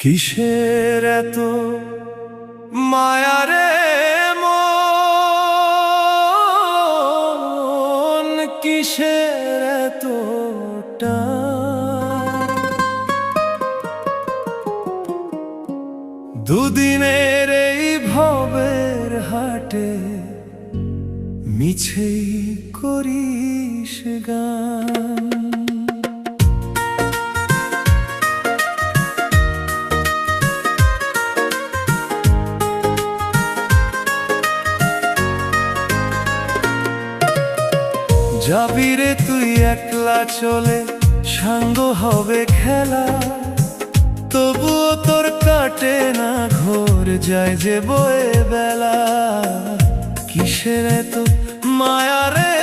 কিসের এত মায়া রে মন, কিসের এত টান? দুদিনের এই ভবের হাটে মিছেই করিস গান। যাবি রে তুই একলা চলে, সাঙ্গ হবে খেলা, তবুও তোর কাটে না ঘোর, যায় যে বয়ে বেলা। কিসের এত মায়া রে